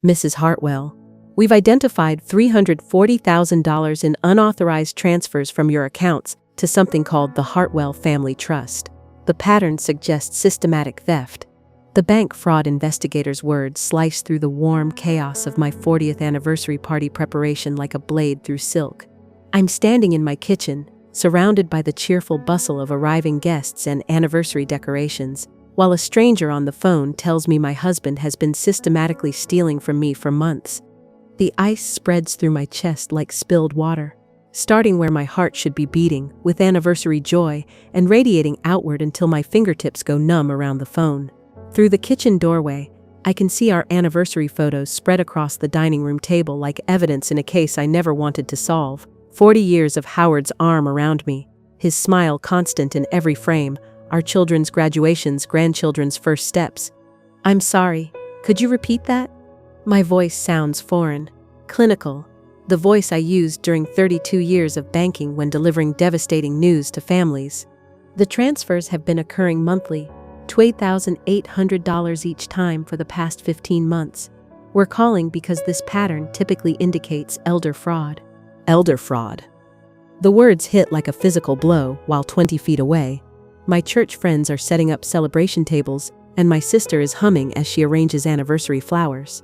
Mrs. Hartwell, we've identified $340,000 in unauthorized transfers from your accounts to something called the Hartwell Family Trust. The pattern suggests systematic theft. The bank fraud investigator's words slice through the warm chaos of my 40th anniversary party preparation like a blade through silk. I'm standing in my kitchen, surrounded by the cheerful bustle of arriving guests and anniversary decorations, while a stranger on the phone tells me my husband has been systematically stealing from me for months. The ice spreads through my chest like spilled water, starting where my heart should be beating, with anniversary joy, and radiating outward until my fingertips go numb around the phone. Through the kitchen doorway, I can see our anniversary photos spread across the dining room table like evidence in a case I never wanted to solve. 40 years of Howard's arm around me, his smile constant in every frame, our children's graduations, grandchildren's first steps. I'm sorry, could you repeat that? My voice sounds foreign, clinical, the voice I used during 32 years of banking when delivering devastating news to families. The transfers have been occurring monthly, $8,800 each time for the past 15 months. We're calling because this pattern typically indicates elder fraud. Elder fraud. The words hit like a physical blow while 20 feet away. My church friends are setting up celebration tables, and my sister is humming as she arranges anniversary flowers.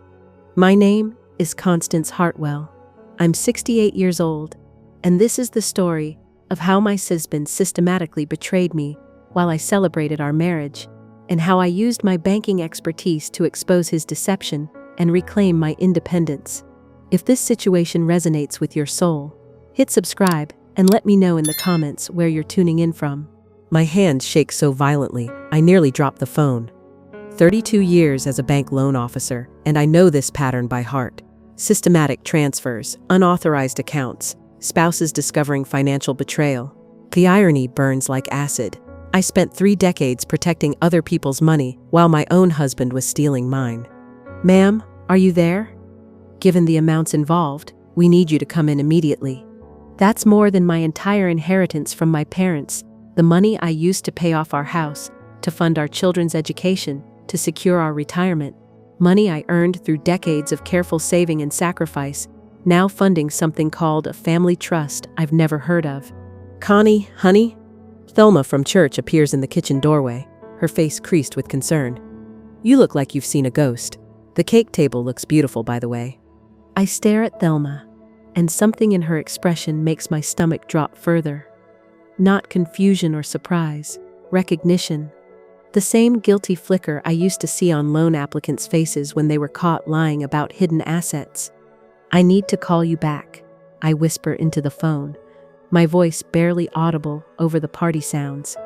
My name is Constance Hartwell. I'm 68 years old, and this is the story of how my husband systematically betrayed me while I celebrated our marriage, and how I used my banking expertise to expose his deception and reclaim my independence. If this situation resonates with your soul, hit subscribe and let me know in the comments where you're tuning in from. My hands shake so violently, I nearly drop the phone. 32 years as a bank loan officer, and I know this pattern by heart. Systematic transfers, unauthorized accounts, spouses discovering financial betrayal. The irony burns like acid. I spent 3 decades protecting other people's money while my own husband was stealing mine. Ma'am, are you there? Given the amounts involved, we need you to come in immediately. That's more than my entire inheritance from my parents, the money I used to pay off our house, to fund our children's education, to secure our retirement, money I earned through decades of careful saving and sacrifice, now funding something called a family trust I've never heard of. Connie, honey? Thelma from church appears in the kitchen doorway, her face creased with concern. You look like you've seen a ghost. The cake table looks beautiful, by the way. I stare at Thelma, and something in her expression makes my stomach drop further. Not confusion or surprise, recognition. The same guilty flicker I used to see on loan applicants' faces when they were caught lying about hidden assets. I need to call you back, I whisper into the phone, my voice barely audible over the party sounds.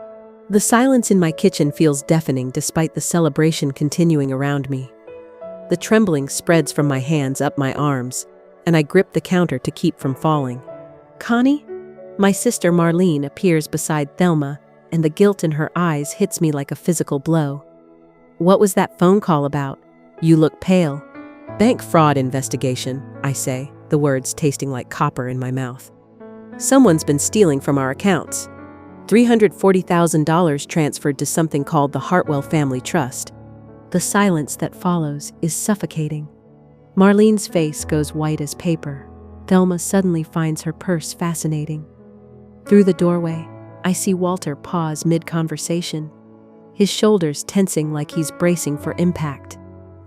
The silence in my kitchen feels deafening despite the celebration continuing around me. The trembling spreads from my hands up my arms, and I grip the counter to keep from falling. Connie? My sister Marlene appears beside Thelma, and the guilt in her eyes hits me like a physical blow. What was that phone call about? You look pale. Bank fraud investigation, I say, the words tasting like copper in my mouth. Someone's been stealing from our accounts. $340,000 transferred to something called the Hartwell Family Trust. The silence that follows is suffocating. Marlene's face goes white as paper. Thelma suddenly finds her purse fascinating. Through the doorway, I see Walter pause mid-conversation, his shoulders tensing like he's bracing for impact.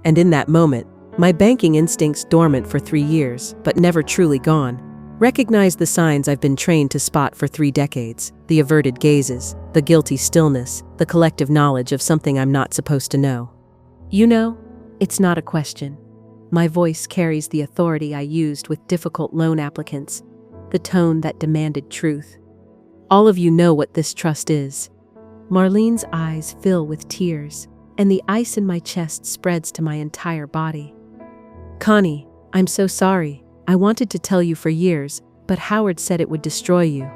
And in that moment, my banking instincts dormant for 3 years, but never truly gone, recognize the signs I've been trained to spot for 3 decades, the averted gazes, the guilty stillness, the collective knowledge of something I'm not supposed to know. You know, it's not a question. My voice carries the authority I used with difficult loan applicants, the tone that demanded truth. All of you know what this trust is. Marlene's eyes fill with tears, and the ice in my chest spreads to my entire body. Connie, I'm so sorry. I wanted to tell you for years, but Howard said it would destroy you.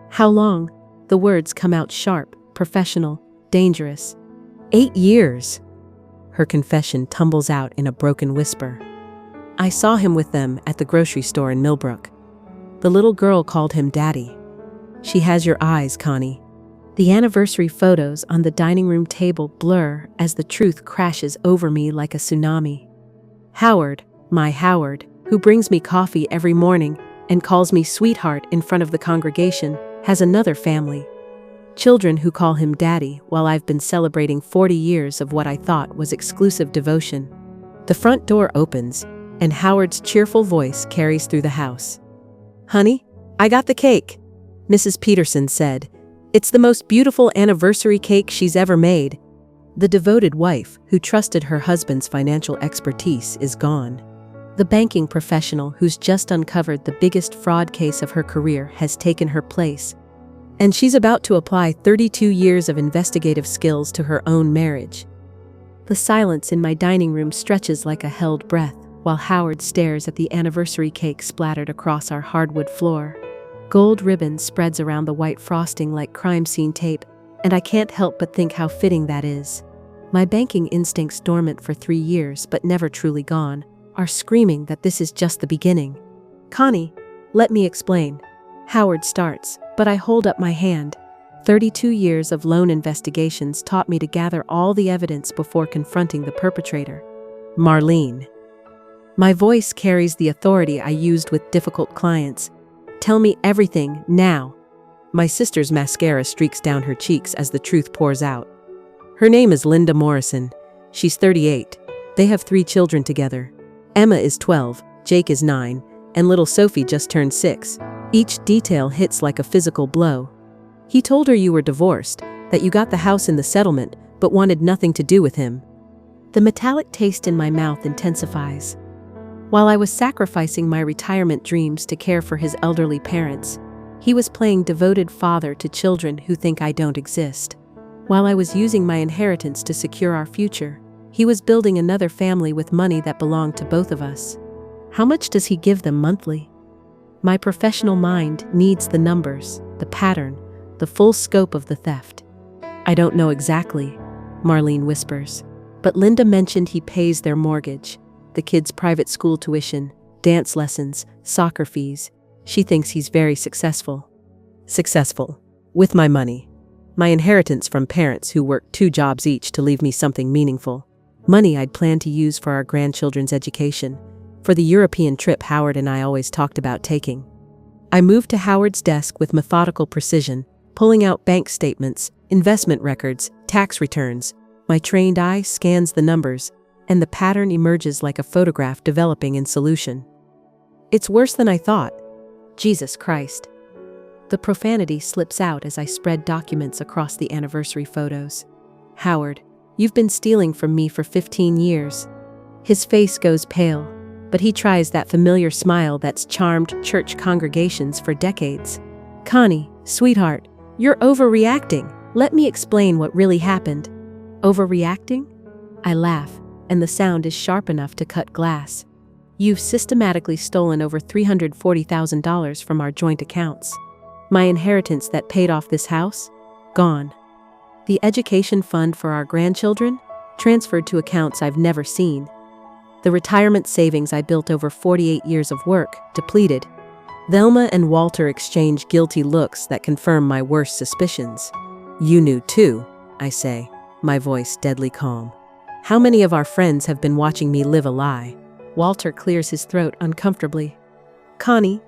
How long? The words come out sharp, professional, dangerous. 8 years. Her confession tumbles out in a broken whisper. I saw him with them at the grocery store in Millbrook. The little girl called him Daddy. She has your eyes, Connie. The anniversary photos on the dining room table blur as the truth crashes over me like a tsunami. Howard, My Howard, who brings me coffee every morning and calls me sweetheart in front of the congregation, has another family. Children who call him daddy while I've been celebrating 40 years of what I thought was exclusive devotion. The front door opens, and Howard's cheerful voice carries through the house. "Honey, I got the cake," Mrs. Peterson said. "It's the most beautiful anniversary cake she's ever made." The devoted wife, who trusted her husband's financial expertise, is gone. The banking professional who's just uncovered the biggest fraud case of her career has taken her place. And she's about to apply 32 years of investigative skills to her own marriage. The silence in my dining room stretches like a held breath, while Howard stares at the anniversary cake splattered across our hardwood floor. Gold ribbon spreads around the white frosting like crime scene tape, and I can't help but think how fitting that is. My banking instincts, dormant for 3 years but never truly gone, are screaming that this is just the beginning. "Connie, let me explain." Howard starts, but I hold up my hand. 32 years of loan investigations taught me to gather all the evidence before confronting the perpetrator. Marlene. My voice carries the authority I used with difficult clients. "Tell me everything, now." My sister's mascara streaks down her cheeks as the truth pours out. Her name is Linda Morrison. She's 38. They have 3 children together. Emma is 12, Jake is 9, and little Sophie just turned 6. Each detail hits like a physical blow. "He told her you were divorced, that you got the house in the settlement, but wanted nothing to do with him." The metallic taste in my mouth intensifies. While I was sacrificing my retirement dreams to care for his elderly parents, he was playing devoted father to children who think I don't exist. While I was using my inheritance to secure our future, he was building another family with money that belonged to both of us. How much does he give them monthly? My professional mind needs the numbers, the pattern, the full scope of the theft. "I don't know exactly," Marlene whispers, "but Linda mentioned he pays their mortgage, the kids' private school tuition, dance lessons, soccer fees. She thinks he's very successful." Successful. With my money. My inheritance from parents who worked 2 jobs each to leave me something meaningful. Money I'd planned to use for our grandchildren's education, for the European trip Howard and I always talked about taking. I moved to Howard's desk with methodical precision, pulling out bank statements, investment records, tax returns. My trained eye scans the numbers, and the pattern emerges like a photograph developing in solution. "It's worse than I thought." Jesus Christ. The profanity slips out as I spread documents across the anniversary photos. "Howard, you've been stealing from me for 15 years. His face goes pale, but he tries that familiar smile that's charmed church congregations for decades. "Connie, sweetheart, you're overreacting. Let me explain what really happened." "Overreacting?" I laugh, and the sound is sharp enough to cut glass. "You've systematically stolen over $340,000 from our joint accounts. My inheritance that paid off this house? Gone. The education fund for our grandchildren? Transferred to accounts I've never seen. The retirement savings I built over 48 years of work? Depleted." Thelma and Walter exchange guilty looks that confirm my worst suspicions. "You knew too," I say, my voice deadly calm. "How many of our friends have been watching me live a lie?" Walter clears his throat uncomfortably. "Connie,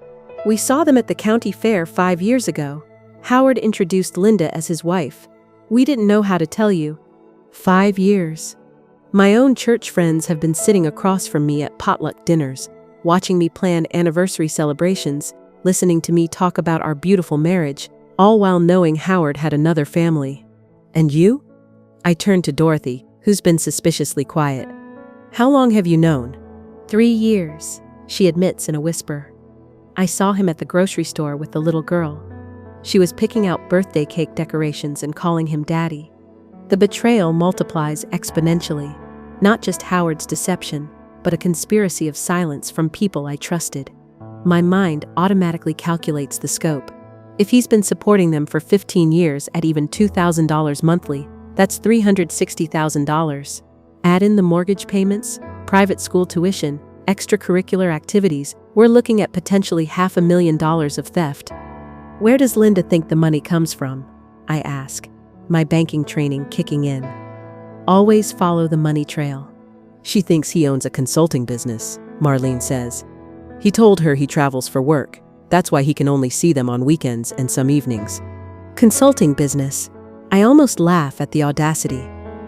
we saw them at the county fair 5 years ago. Howard introduced Linda as his wife. We didn't know how to tell you." 5 years. My own church friends have been sitting across from me at potluck dinners, watching me plan anniversary celebrations, listening to me talk about our beautiful marriage, all while knowing Howard had another family. "And you?" I turn to Dorothy, who's been suspiciously quiet. "How long have you known?" 3 years, she admits in a whisper. "I saw him at the grocery store with the little girl. She was picking out birthday cake decorations and calling him daddy." The betrayal multiplies exponentially, not just Howard's deception, but a conspiracy of silence from people I trusted. My mind automatically calculates the scope. If he's been supporting them for 15 years at even $2,000 monthly, that's $360,000. Add in the mortgage payments, private school tuition, extracurricular activities, we're looking at potentially $500,000 of theft. "Where does Linda think the money comes from?" I ask, my banking training kicking in. "Always follow the money trail." "She thinks he owns a consulting business," Marlene says. He told her he travels for work. That's why he can only see them on weekends and some evenings. Consulting business. I almost laugh at the audacity.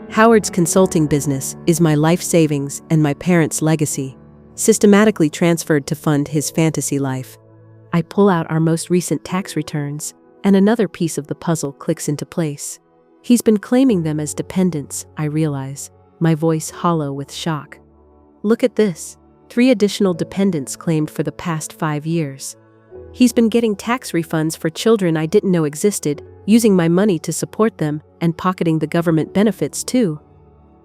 Howard's consulting business is my life savings and my parents' legacy, systematically transferred to fund his fantasy life. I pull out our most recent tax returns, and another piece of the puzzle clicks into place. He's been claiming them as dependents, I realize, my voice hollow with shock. Look at this. 3 additional dependents claimed for the past 5 years. He's been getting tax refunds for children I didn't know existed, using my money to support them, and pocketing the government benefits too.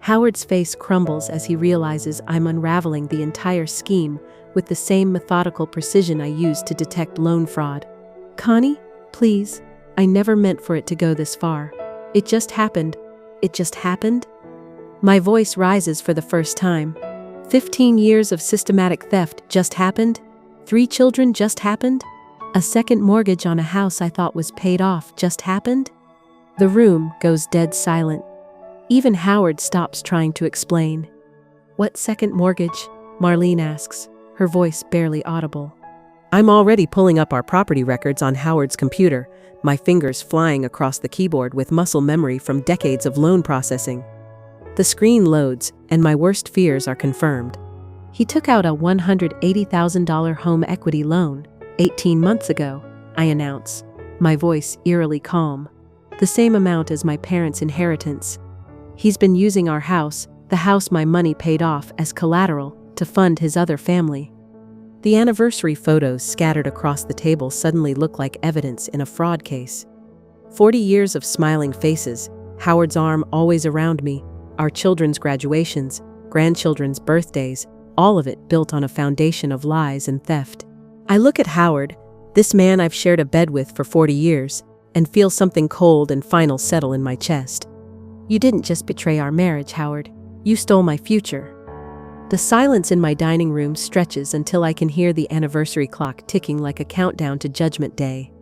Howard's face crumbles as he realizes I'm unraveling the entire scheme with the same methodical precision I used to detect loan fraud. Connie, please, I never meant for it to go this far. It just happened. It just happened? My voice rises for the first time. 15 years of systematic theft just happened? 3 children just happened? A second mortgage on a house I thought was paid off just happened? The room goes dead silent. Even Howard stops trying to explain. What second mortgage? Marlene asks, her voice barely audible. I'm already pulling up our property records on Howard's computer, my fingers flying across the keyboard with muscle memory from decades of loan processing. The screen loads, and my worst fears are confirmed. He took out a $180,000 home equity loan 18 months ago, I announce, my voice eerily calm. The same amount as my parents' inheritance. He's been using our house, the house my money paid off, as collateral to fund his other family. The anniversary photos scattered across the table suddenly look like evidence in a fraud case. 40 years of smiling faces, Howard's arm always around me, our children's graduations, grandchildren's birthdays, all of it built on a foundation of lies and theft. I look at Howard, this man I've shared a bed with for 40 years, and feel something cold and final settle in my chest. You didn't just betray our marriage, Howard. You stole my future. The silence in my dining room stretches until I can hear the anniversary clock ticking like a countdown to Judgment Day.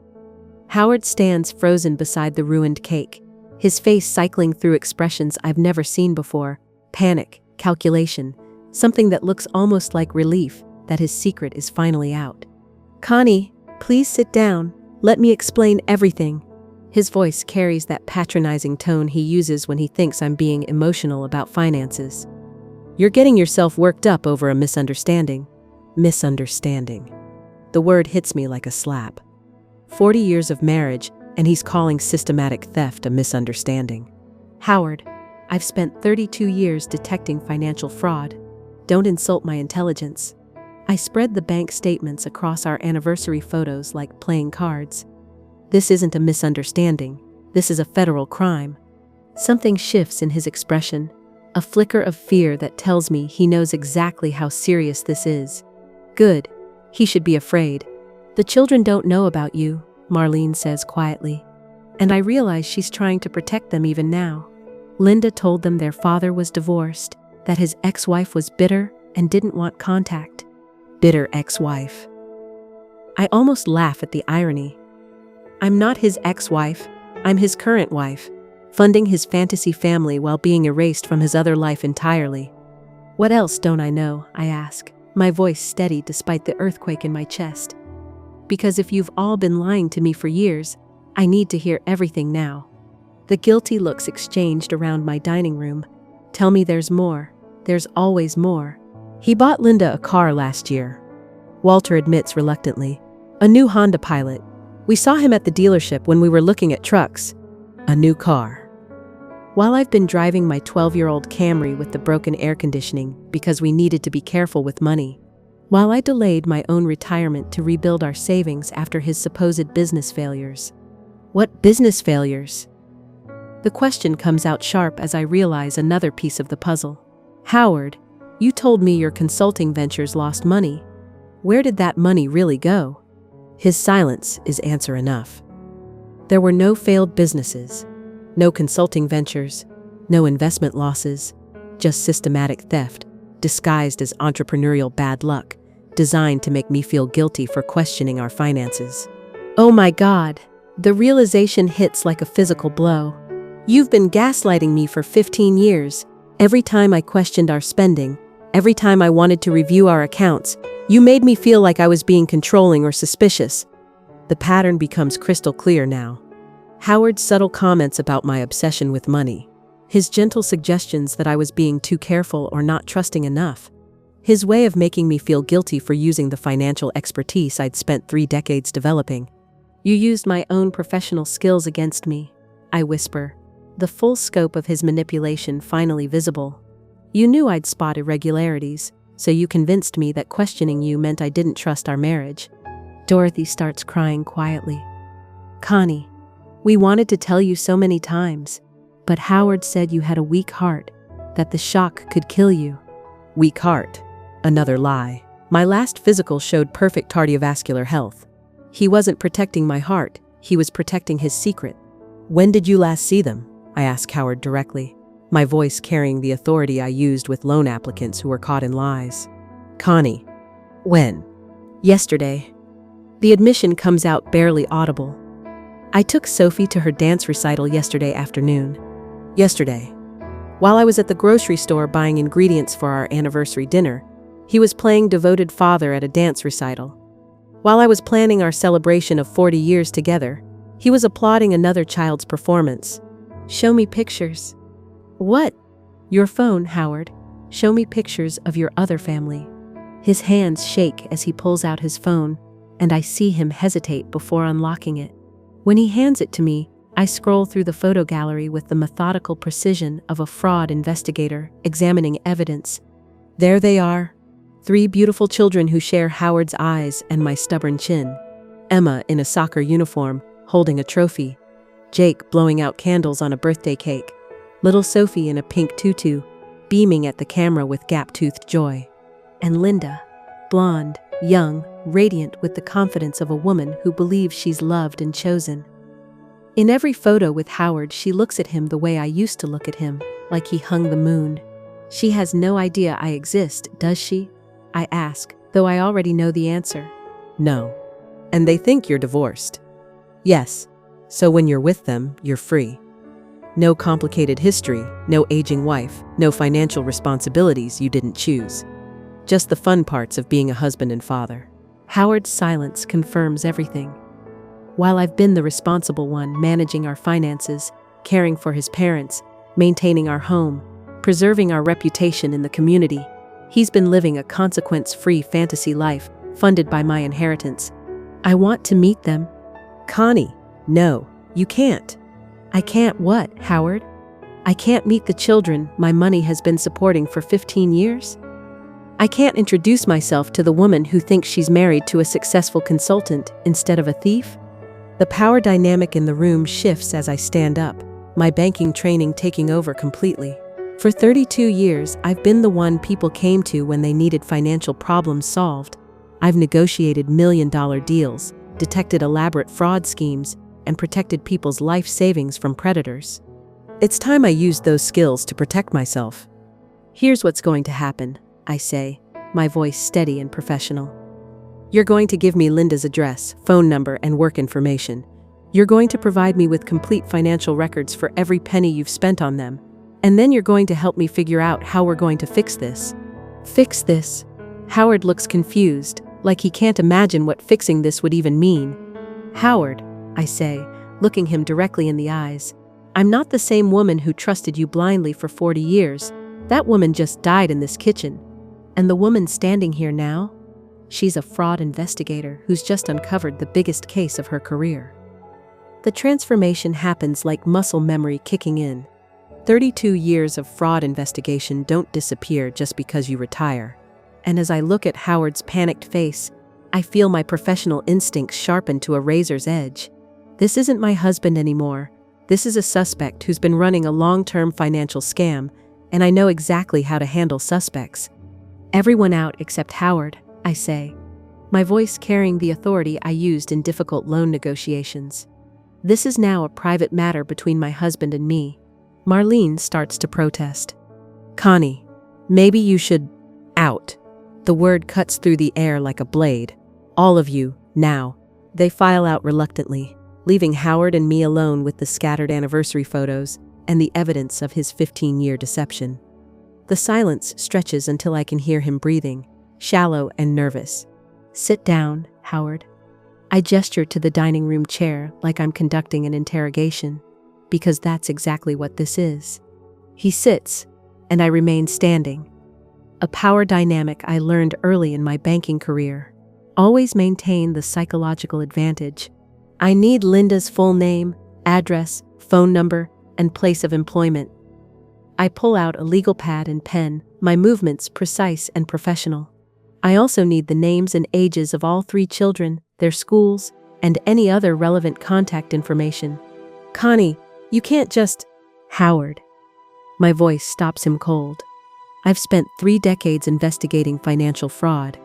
Howard stands frozen beside the ruined cake, his face cycling through expressions I've never seen before: panic, calculation, something that looks almost like relief that his secret is finally out. Connie, please sit down. Let me explain everything. His voice carries that patronizing tone he uses when he thinks I'm being emotional about finances. You're getting yourself worked up over a misunderstanding. Misunderstanding. The word hits me like a slap. 40 years of marriage, and he's calling systematic theft a misunderstanding. Howard, I've spent 32 years detecting financial fraud. Don't insult my intelligence. I spread the bank statements across our anniversary photos like playing cards. This isn't a misunderstanding. This is a federal crime. Something shifts in his expression, a flicker of fear that tells me he knows exactly how serious this is. Good. He should be afraid. The children don't know about you, Marlene says quietly. And I realize she's trying to protect them even now. Linda told them their father was divorced, that his ex-wife was bitter and didn't want contact. Bitter ex-wife. I almost laugh at the irony. I'm not his ex-wife, I'm his current wife, funding his fantasy family while being erased from his other life entirely. What else don't I know, I ask, my voice steady despite the earthquake in my chest. Because if you've all been lying to me for years, I need to hear everything now. The guilty looks exchanged around my dining room. Tell me there's more. There's always more. He bought Linda a car last year. Walter admits reluctantly. A new Honda Pilot. We saw him at the dealership when we were looking at trucks. A new car. While I've been driving my 12-year-old Camry with the broken air conditioning because we needed to be careful with money. While I delayed my own retirement to rebuild our savings after his supposed business failures. What business failures? The question comes out sharp as I realize another piece of the puzzle. Howard, you told me your consulting ventures lost money. Where did that money really go? His silence is answer enough. There were no failed businesses, no consulting ventures, no investment losses, just systematic theft, disguised as entrepreneurial bad luck, designed to make me feel guilty for questioning our finances. Oh my God, the realization hits like a physical blow. You've been gaslighting me for 15 years. Every time I questioned our spending, Every time I wanted to review our accounts, you made me feel like I was being controlling or suspicious. The pattern becomes crystal clear now. Howard's subtle comments about my obsession with money. His gentle suggestions that I was being too careful or not trusting enough. His way of making me feel guilty for using the financial expertise I'd spent 3 decades developing. You used my own professional skills against me, I whisper, the full scope of his manipulation finally visible. You knew I'd spot irregularities, so you convinced me that questioning you meant I didn't trust our marriage. Dorothy starts crying quietly. Connie, we wanted to tell you so many times, but Howard said you had a weak heart, that the shock could kill you. Weak heart. Another lie. My last physical showed perfect cardiovascular health. He wasn't protecting my heart, he was protecting his secret. When did you last see them? I asked Howard directly, my voice carrying the authority I used with loan applicants who were caught in lies. Connie. When? Yesterday. The admission comes out barely audible. I took Sophie to her dance recital yesterday afternoon. Yesterday. While I was at the grocery store buying ingredients for our anniversary dinner, he was playing Devoted Father at a dance recital. While I was planning our celebration of 40 years together, he was applauding another child's performance. Show me pictures. What? Your phone, Howard. Show me pictures of your other family. His hands shake as he pulls out his phone, and I see him hesitate before unlocking it. When he hands it to me, I scroll through the photo gallery with the methodical precision of a fraud investigator examining evidence. There they are. 3 beautiful children who share Howard's eyes and my stubborn chin. Emma in a soccer uniform, holding a trophy. Jake blowing out candles on a birthday cake. Little Sophie in a pink tutu, beaming at the camera with gap-toothed joy. And Linda, blonde, young, radiant with the confidence of a woman who believes she's loved and chosen. In every photo with Howard, she looks at him the way I used to look at him, like he hung the moon. She has no idea I exist, does she? I ask, though I already know the answer. No. And they think you're divorced. Yes. So when you're with them, you're free. No complicated history, no aging wife, no financial responsibilities you didn't choose. Just the fun parts of being a husband and father. Howard's silence confirms everything. While I've been the responsible one managing our finances, caring for his parents, maintaining our home, preserving our reputation in the community, he's been living a consequence-free fantasy life funded by my inheritance. I want to meet them. Connie, no, you can't. I can't what, Howard? I can't meet the children my money has been supporting for 15 years? I can't introduce myself to the woman who thinks she's married to a successful consultant instead of a thief? The power dynamic in the room shifts as I stand up, my banking training taking over completely. For 32 years, I've been the one people came to when they needed financial problems solved. I've negotiated million-dollar deals, detected elaborate fraud schemes, and protected people's life savings from predators. It's time I used those skills to protect myself. Here's what's going to happen, I say, my voice steady and professional. You're going to give me Linda's address, phone number, and work information. You're going to provide me with complete financial records for every penny you've spent on them. And then you're going to help me figure out how we're going to fix this. Fix this? Howard looks confused, like he can't imagine what fixing this would even mean. Howard, I say, looking him directly in the eyes, I'm not the same woman who trusted you blindly for 40 years. That woman just died in this kitchen. And the woman standing here now? She's a fraud investigator who's just uncovered the biggest case of her career. The transformation happens like muscle memory kicking in. 32 years of fraud investigation don't disappear just because you retire. And as I look at Howard's panicked face, I feel my professional instincts sharpen to a razor's edge. This isn't my husband anymore. This is a suspect who's been running a long-term financial scam, and I know exactly how to handle suspects. Everyone out except Howard, I say, my voice carrying the authority I used in difficult loan negotiations. This is now a private matter between my husband and me. Marlene starts to protest. Connie, maybe you should... out. The word cuts through the air like a blade. All of you, now. They file out reluctantly, leaving Howard and me alone with the scattered anniversary photos and the evidence of his 15-year deception. The silence stretches until I can hear him breathing, shallow and nervous. "Sit down, Howard." I gesture to the dining room chair like I'm conducting an interrogation, because that's exactly what this is. He sits, and I remain standing. A power dynamic I learned early in my banking career. Always maintain the psychological advantage. I need Linda's full name, address, phone number, and place of employment. I pull out a legal pad and pen, my movements precise and professional. I also need the names and ages of all 3 children, their schools, and any other relevant contact information. "Connie, you can't just—" "Howard." My voice stops him cold. I've spent 3 decades investigating financial fraud.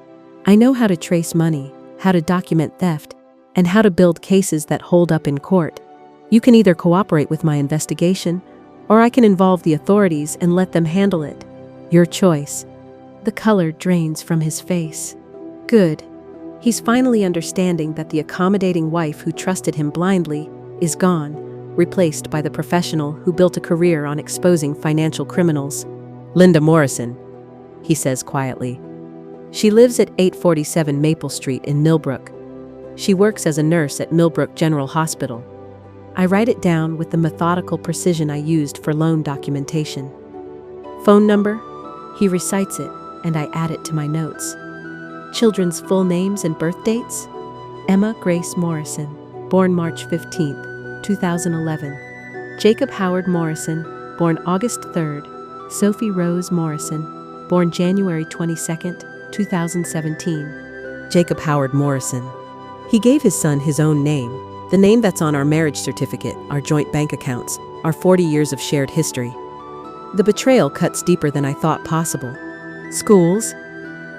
I know how to trace money, how to document theft, and how to build cases that hold up in court. You can either cooperate with my investigation, or I can involve the authorities and let them handle it. Your choice. The color drains from his face. Good. He's finally understanding that the accommodating wife who trusted him blindly is gone, replaced by the professional who built a career on exposing financial criminals. "Linda Morrison," he says quietly. She lives at 847 Maple Street in Millbrook. She works as a nurse at Millbrook General Hospital. I write it down with the methodical precision I used for loan documentation. "Phone number?" He recites it, and I add it to my notes. "Children's full names and birth dates?" Emma Grace Morrison, born March 15, 2011. Jacob Howard Morrison, born August 3rd. Sophie Rose Morrison, born January 22, 2017. Jacob Howard Morrison. He gave his son his own name, the name that's on our marriage certificate, our joint bank accounts, our 40 years of shared history. The betrayal cuts deeper than I thought possible. Schools?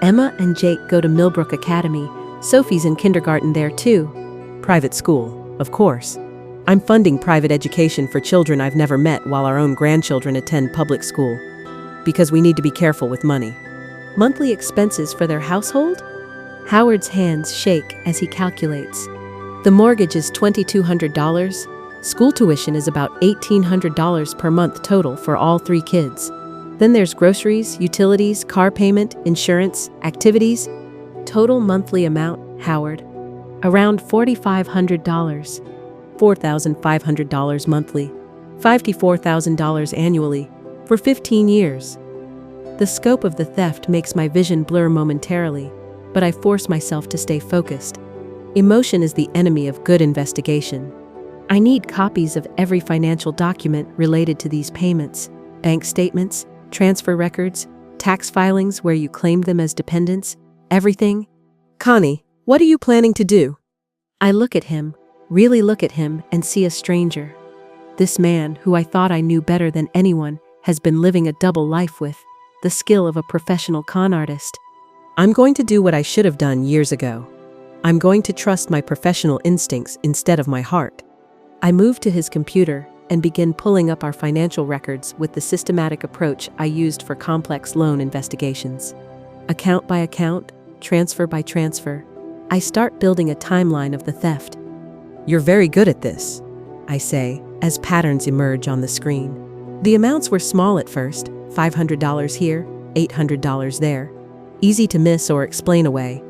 Emma and Jake go to Millbrook Academy. Sophie's in kindergarten there too. Private school, of course. I'm funding private education for children I've never met while our own grandchildren attend public school. Because we need to be careful with money. Monthly expenses for their household? Howard's hands shake as he calculates. The mortgage is $2,200. School tuition is about $1,800 per month total for all 3 kids. Then there's groceries, utilities, car payment, insurance, activities. Total monthly amount, Howard, around $4,500. $4,500 monthly. $54,000 annually. For 15 years. The scope of the theft makes my vision blur momentarily, but I force myself to stay focused. Emotion is the enemy of good investigation. I need copies of every financial document related to these payments, bank statements, transfer records, tax filings where you claimed them as dependents, everything. "Connie, what are you planning to do?" I look at him, really look at him, and see a stranger. This man, who I thought I knew better than anyone, has been living a double life with the skill of a professional con artist. I'm going to do what I should have done years ago. I'm going to trust my professional instincts instead of my heart. I move to his computer and begin pulling up our financial records with the systematic approach I used for complex loan investigations. Account by account, transfer by transfer, I start building a timeline of the theft. "You're very good at this," I say, as patterns emerge on the screen. The amounts were small at first, $500 here, $800 there. Easy to miss or explain away.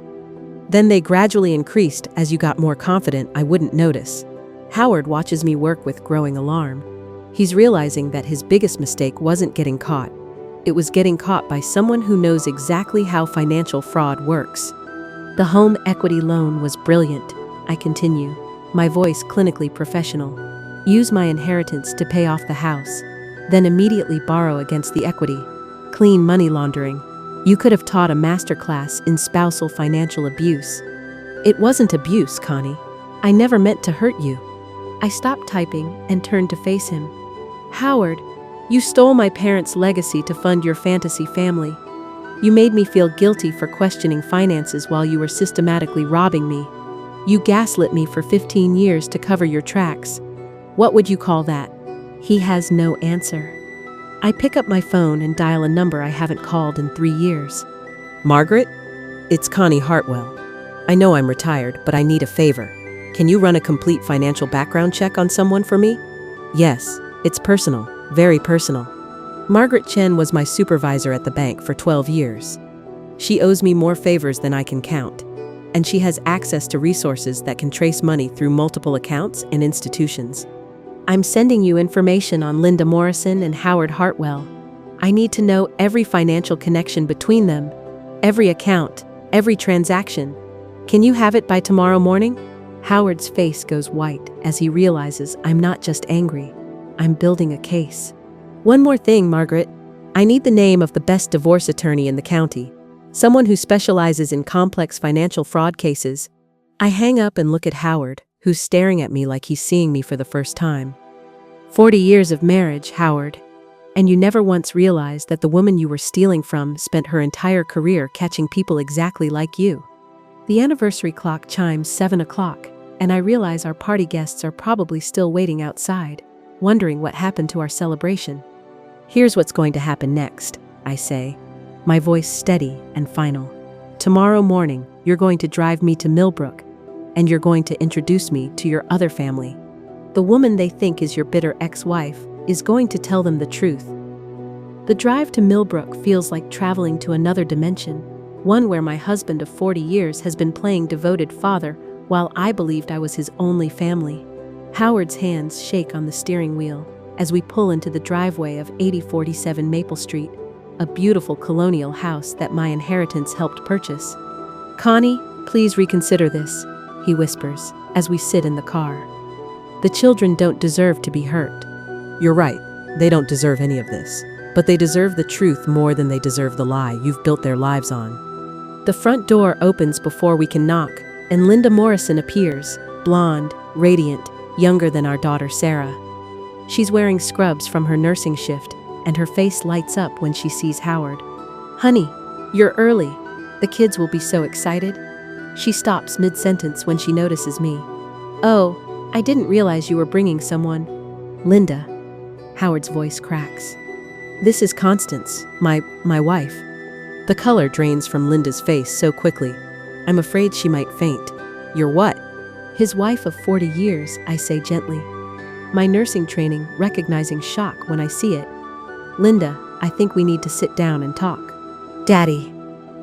Then they gradually increased as you got more confident I wouldn't notice. Howard watches me work with growing alarm. He's realizing that his biggest mistake wasn't getting caught. It was getting caught by someone who knows exactly how financial fraud works. The home equity loan was brilliant, I continue, my voice clinically professional. Use my inheritance to pay off the house, then immediately borrow against the equity. Clean money laundering. You could have taught a masterclass in spousal financial abuse. It wasn't abuse, Connie. I never meant to hurt you. I stopped typing and turned to face him. Howard, you stole my parents' legacy to fund your fantasy family. You made me feel guilty for questioning finances while you were systematically robbing me. You gaslit me for 15 years to cover your tracks. What would you call that? He has no answer. I pick up my phone and dial a number I haven't called in 3 years. Margaret? It's Connie Hartwell. I know I'm retired, but I need a favor. Can you run a complete financial background check on someone for me? Yes, it's personal, very personal. Margaret Chen was my supervisor at the bank for 12 years. She owes me more favors than I can count, and she has access to resources that can trace money through multiple accounts and institutions. I'm sending you information on Linda Morrison and Howard Hartwell. I need to know every financial connection between them, every account, every transaction. Can you have it by tomorrow morning? Howard's face goes white as he realizes I'm not just angry, I'm building a case. One more thing, Margaret. I need the name of the best divorce attorney in the county, someone who specializes in complex financial fraud cases. I hang up and look at Howard, who's staring at me like he's seeing me for the first time. 40 years of marriage, Howard. And you never once realized that the woman you were stealing from spent her entire career catching people exactly like you. The anniversary clock chimes 7 o'clock, and I realize our party guests are probably still waiting outside, wondering what happened to our celebration. Here's what's going to happen next, I say, my voice steady and final. Tomorrow morning, you're going to drive me to Millbrook, and you're going to introduce me to your other family. The woman they think is your bitter ex-wife is going to tell them the truth. The drive to Millbrook feels like traveling to another dimension, one where my husband of 40 years has been playing devoted father while I believed I was his only family. Howard's hands shake on the steering wheel as we pull into the driveway of 8047 Maple Street, a beautiful colonial house that my inheritance helped purchase. Connie, please reconsider this, he whispers as we sit in the car. The children don't deserve to be hurt. You're right, they don't deserve any of this. But they deserve the truth more than they deserve the lie you've built their lives on. The front door opens before we can knock, and Linda Morrison appears, blonde, radiant, younger than our daughter Sarah. She's wearing scrubs from her nursing shift, and her face lights up when she sees Howard. Honey, you're early. The kids will be so excited. She stops mid-sentence when she notices me. Oh, I didn't realize you were bringing someone. Linda. Howard's voice cracks. This is Constance, my wife. The color drains from Linda's face so quickly. I'm afraid she might faint. You're what? His wife of 40 years, I say gently. My nursing training, recognizing shock when I see it. Linda, I think we need to sit down and talk. Daddy.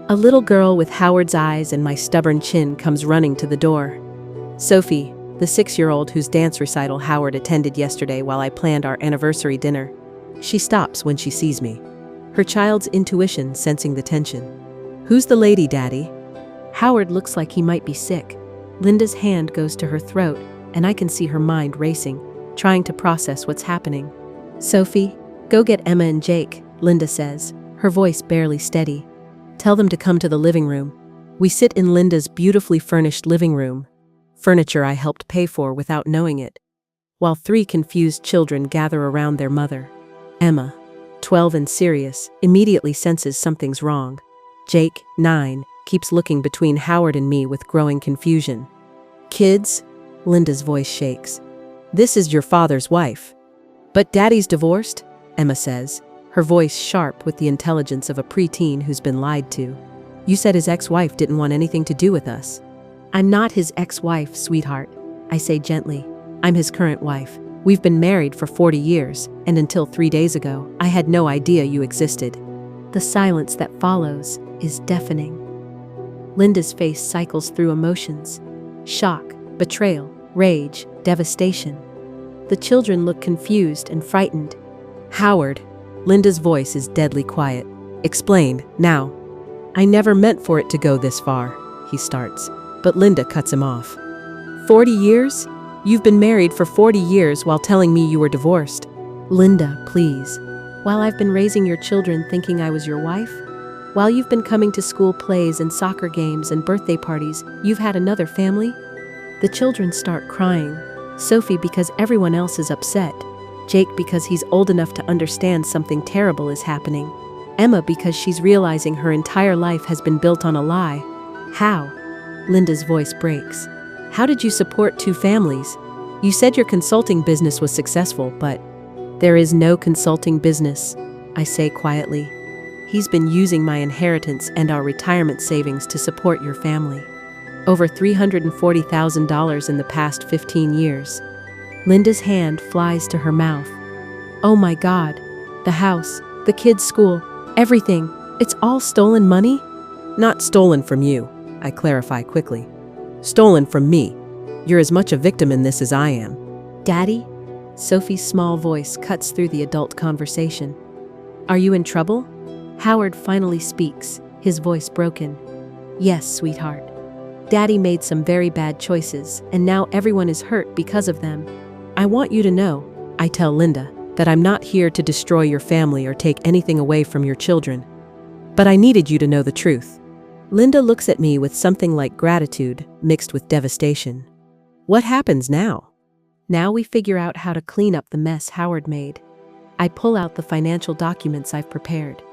A little girl with Howard's eyes and my stubborn chin comes running to the door. Sophie, the 6-year-old whose dance recital Howard attended yesterday while I planned our anniversary dinner. She stops when she sees me, her child's intuition sensing the tension. Who's the lady, Daddy? Howard looks like he might be sick. Linda's hand goes to her throat, and I can see her mind racing, trying to process what's happening. Sophie, go get Emma and Jake, Linda says, her voice barely steady. Tell them to come to the living room. We sit in Linda's beautifully furnished living room, furniture I helped pay for without knowing it, while 3 confused children gather around their mother. Emma, 12 and serious, immediately senses something's wrong. Jake, 9, keeps looking between Howard and me with growing confusion. Kids? Linda's voice shakes. This is your father's wife. But Daddy's divorced? Emma says, her voice sharp with the intelligence of a preteen who's been lied to. You said his ex-wife didn't want anything to do with us. I'm not his ex-wife, sweetheart, I say gently. I'm his current wife. We've been married for 40 years, and until 3 days ago, I had no idea you existed. The silence that follows is deafening. Linda's face cycles through emotions: shock, betrayal, rage, devastation. The children look confused and frightened. Howard, Linda's voice is deadly quiet. Explain, now. I never meant for it to go this far, he starts, but Linda cuts him off. 40 years? You've been married for 40 years while telling me you were divorced. Linda, please. While I've been raising your children thinking I was your wife? While you've been coming to school plays and soccer games and birthday parties, you've had another family? The children start crying. Sophie because everyone else is upset. Jake because he's old enough to understand something terrible is happening. Emma because she's realizing her entire life has been built on a lie. How? Linda's voice breaks. How did you support 2 families? You said your consulting business was successful, but there is no consulting business, I say quietly. He's been using my inheritance and our retirement savings to support your family. Over $340,000 in the past 15 years. Linda's hand flies to her mouth. Oh my God, the house, The kids' school, everything. It's all stolen money? Not stolen from you, I clarify quickly. Stolen from me. You're as much a victim in this as I am. Daddy? Sophie's small voice cuts through the adult conversation. Are you in trouble? Howard finally speaks, his voice broken. Yes, sweetheart. Daddy made some very bad choices, and now everyone is hurt because of them. I want you to know, I tell Linda, that I'm not here to destroy your family or take anything away from your children. But I needed you to know the truth. Linda looks at me with something like gratitude mixed with devastation. What happens now? Now we figure out how to clean up the mess Howard made. I pull out the financial documents I've prepared.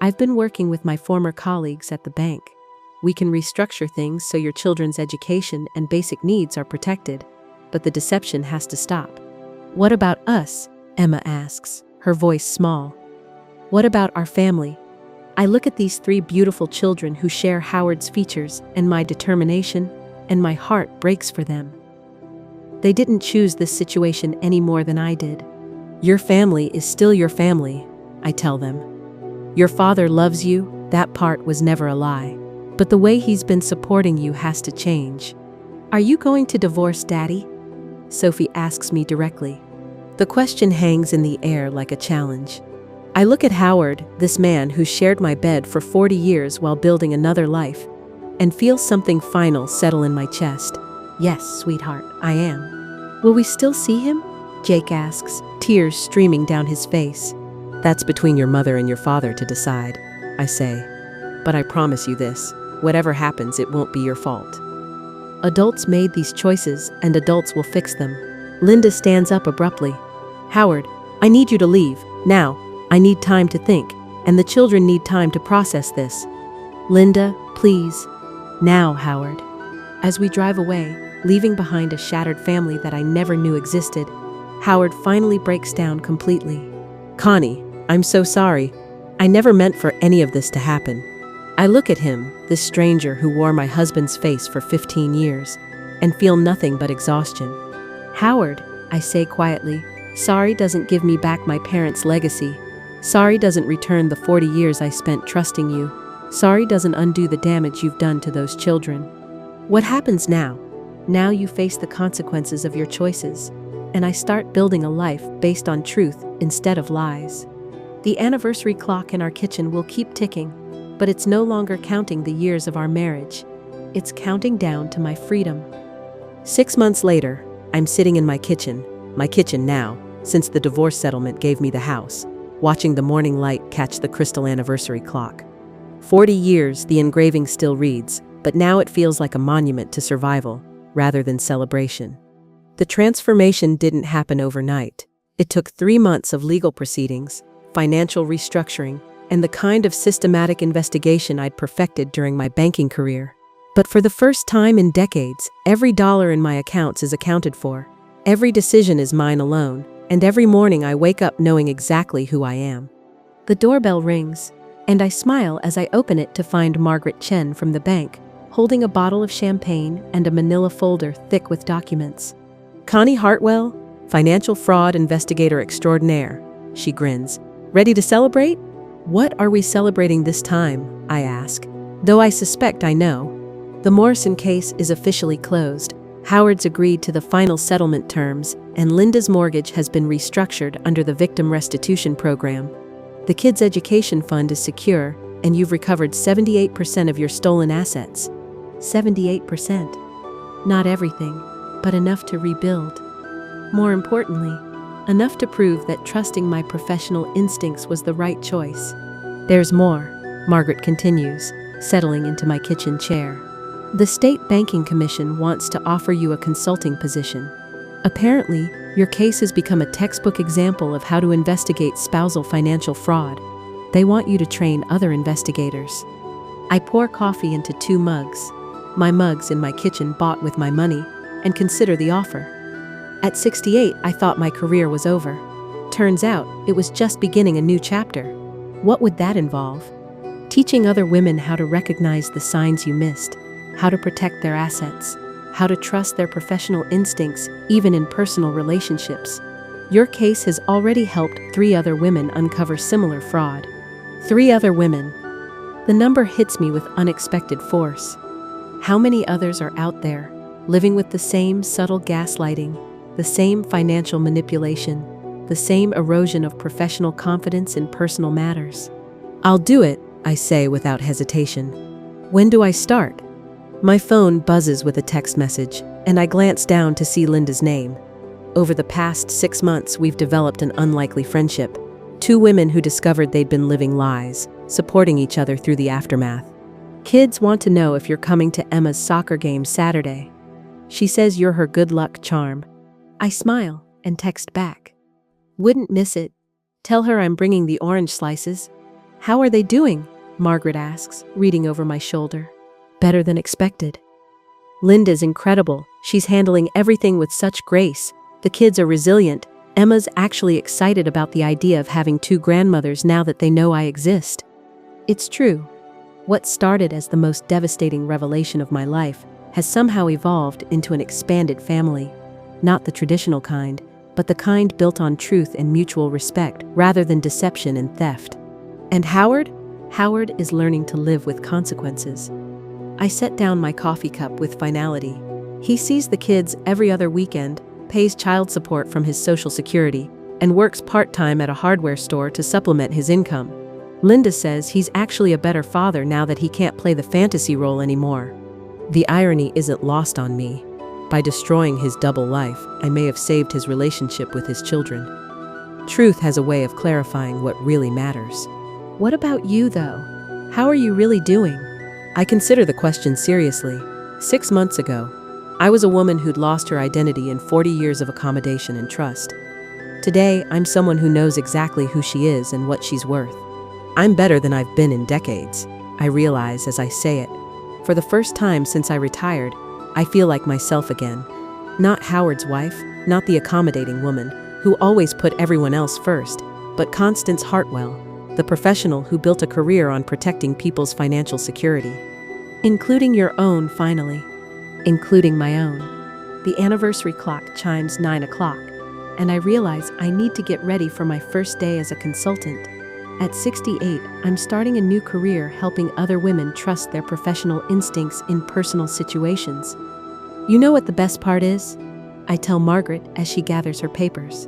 I've been working with my former colleagues at the bank. We can restructure things so your children's education and basic needs are protected, but the deception has to stop. What about us? Emma asks, her voice small. What about our family? I look at these 3 beautiful children who share Howard's features and my determination, and my heart breaks for them. They didn't choose this situation any more than I did. Your family is still your family, I tell them. Your father loves you, that part was never a lie. But the way he's been supporting you has to change. Are you going to divorce Daddy? Sophie asks me directly. The question hangs in the air like a challenge. I look at Howard, this man who shared my bed for 40 years while building another life, and feel something final settle in my chest. Yes, sweetheart, I am. Will we still see him? Jake asks, tears streaming down his face. That's between your mother and your father to decide, I say. But I promise you this, whatever happens, it won't be your fault. Adults made these choices, and adults will fix them. Linda stands up abruptly. Howard, I need you to leave, now. I need time to think, and the children need time to process this. Linda, please. Now, Howard. As we drive away, leaving behind a shattered family that I never knew existed, Howard finally breaks down completely. Connie, I'm so sorry. I never meant for any of this to happen. I look at him, this stranger who wore my husband's face for 15 years, and feel nothing but exhaustion. Howard, I say quietly, sorry doesn't give me back my parents' legacy. Sorry doesn't return the 40 years I spent trusting you. Sorry doesn't undo the damage you've done to those children. What happens now? Now you face the consequences of your choices, and I start building a life based on truth instead of lies. The anniversary clock in our kitchen will keep ticking, but it's no longer counting the years of our marriage. It's counting down to my freedom. 6 months later, I'm sitting in my kitchen now, since the divorce settlement gave me the house, watching the morning light catch the crystal anniversary clock. 40 years, the engraving still reads, but now it feels like a monument to survival, rather than celebration. The transformation didn't happen overnight. It took 3 months of legal proceedings, financial restructuring, and the kind of systematic investigation I'd perfected during my banking career. But for the first time in decades, every dollar in my accounts is accounted for. Every decision is mine alone, and every morning I wake up knowing exactly who I am. The doorbell rings, and I smile as I open it to find Margaret Chen from the bank, holding a bottle of champagne and a manila folder thick with documents. Connie Hartwell, financial fraud investigator extraordinaire, she grins. Ready to celebrate? What are we celebrating this time? I ask, though I suspect I know. The Morrison case is officially closed. Howard's agreed to the final settlement terms, and Linda's mortgage has been restructured under the Victim Restitution Program. The kids' education fund is secure, and you've recovered 78% of your stolen assets. 78%. Not everything, but enough to rebuild. More importantly, enough to prove that trusting my professional instincts was the right choice. There's more, Margaret continues, settling into my kitchen chair. The State Banking Commission wants to offer you a consulting position. Apparently, your case has become a textbook example of how to investigate spousal financial fraud. They want you to train other investigators. I pour coffee into 2 mugs, my mugs in my kitchen bought with my money, and consider the offer. At 68, I thought my career was over. Turns out, it was just beginning a new chapter. What would that involve? Teaching other women how to recognize the signs you missed, how to protect their assets, how to trust their professional instincts even in personal relationships. Your case has already helped 3 other women uncover similar fraud. 3 other women. The number hits me with unexpected force. How many others are out there, living with the same subtle gaslighting, the same financial manipulation, the same erosion of professional confidence in personal matters? I'll do it, I say without hesitation. When do I start? My phone buzzes with a text message, and I glance down to see Linda's name. Over the past 6 months, we've developed an unlikely friendship. 2 women who discovered they'd been living lies, supporting each other through the aftermath. Kids want to know if you're coming to Emma's soccer game Saturday. She says you're her good luck charm. I smile and text back. Wouldn't miss it. Tell her I'm bringing the orange slices. How are they doing? Margaret asks, reading over my shoulder. Better than expected. Linda's incredible. She's handling everything with such grace. The kids are resilient. Emma's actually excited about the idea of having 2 grandmothers now that they know I exist. It's true. What started as the most devastating revelation of my life has somehow evolved into an expanded family. Not the traditional kind, but the kind built on truth and mutual respect rather than deception and theft. And Howard? Howard is learning to live with consequences. I set down my coffee cup with finality. He sees the kids every other weekend, pays child support from his Social Security, and works part-time at a hardware store to supplement his income. Linda says he's actually a better father now that he can't play the fantasy role anymore. The irony isn't lost on me. By destroying his double life, I may have saved his relationship with his children. Truth has a way of clarifying what really matters. What about you, though? How are you really doing? I consider the question seriously. 6 months ago, I was a woman who'd lost her identity in 40 years of accommodation and trust. Today, I'm someone who knows exactly who she is and what she's worth. I'm better than I've been in decades, I realize as I say it. For the first time since I retired, I feel like myself again. Not Howard's wife, not the accommodating woman, who always put everyone else first, but Constance Hartwell, the professional who built a career on protecting people's financial security. Including your own, finally. Including my own. The anniversary clock chimes 9 o'clock, and I realize I need to get ready for my first day as a consultant. At 68, I'm starting a new career helping other women trust their professional instincts in personal situations. You know what the best part is? I tell Margaret as she gathers her papers.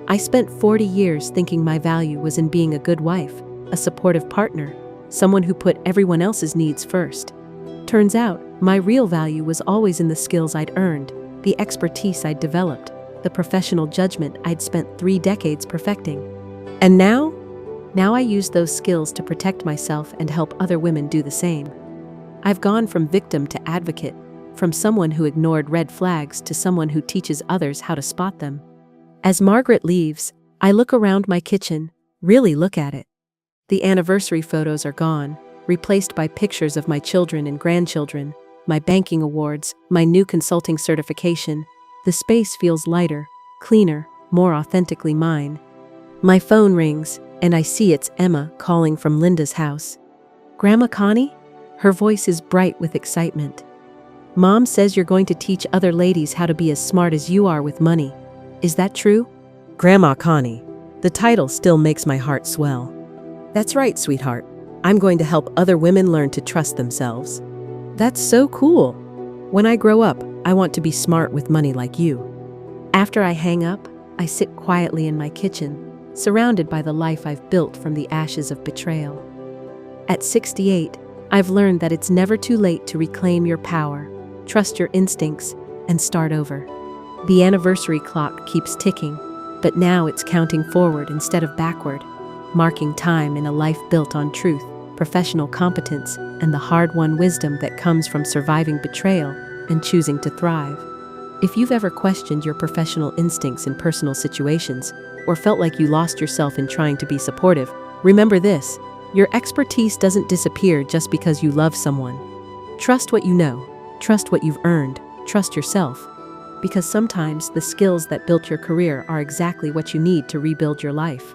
I spent 40 years thinking my value was in being a good wife, a supportive partner, someone who put everyone else's needs first. Turns out, my real value was always in the skills I'd earned, the expertise I'd developed, the professional judgment I'd spent 3 decades perfecting. And now I use those skills to protect myself and help other women do the same. I've gone from victim to advocate, from someone who ignored red flags to someone who teaches others how to spot them. As Margaret leaves, I look around my kitchen, really look at it. The anniversary photos are gone, replaced by pictures of my children and grandchildren, my banking awards, my new consulting certification. The space feels lighter, cleaner, more authentically mine. My phone rings, and I see it's Emma calling from Linda's house. Grandma Connie? Her voice is bright with excitement. Mom says you're going to teach other ladies how to be as smart as you are with money. Is that true? Grandma Connie. The title still makes my heart swell. That's right, sweetheart. I'm going to help other women learn to trust themselves. That's so cool. When I grow up, I want to be smart with money like you. After I hang up, I sit quietly in my kitchen, surrounded by the life I've built from the ashes of betrayal. At 68, I've learned that it's never too late to reclaim your power, trust your instincts, and start over. The anniversary clock keeps ticking, but now it's counting forward instead of backward, marking time in a life built on truth, professional competence, and the hard-won wisdom that comes from surviving betrayal and choosing to thrive. If you've ever questioned your professional instincts in personal situations, or felt like you lost yourself in trying to be supportive, remember this: your expertise doesn't disappear just because you love someone. Trust what you know, trust what you've earned, trust yourself, because sometimes the skills that built your career are exactly what you need to rebuild your life.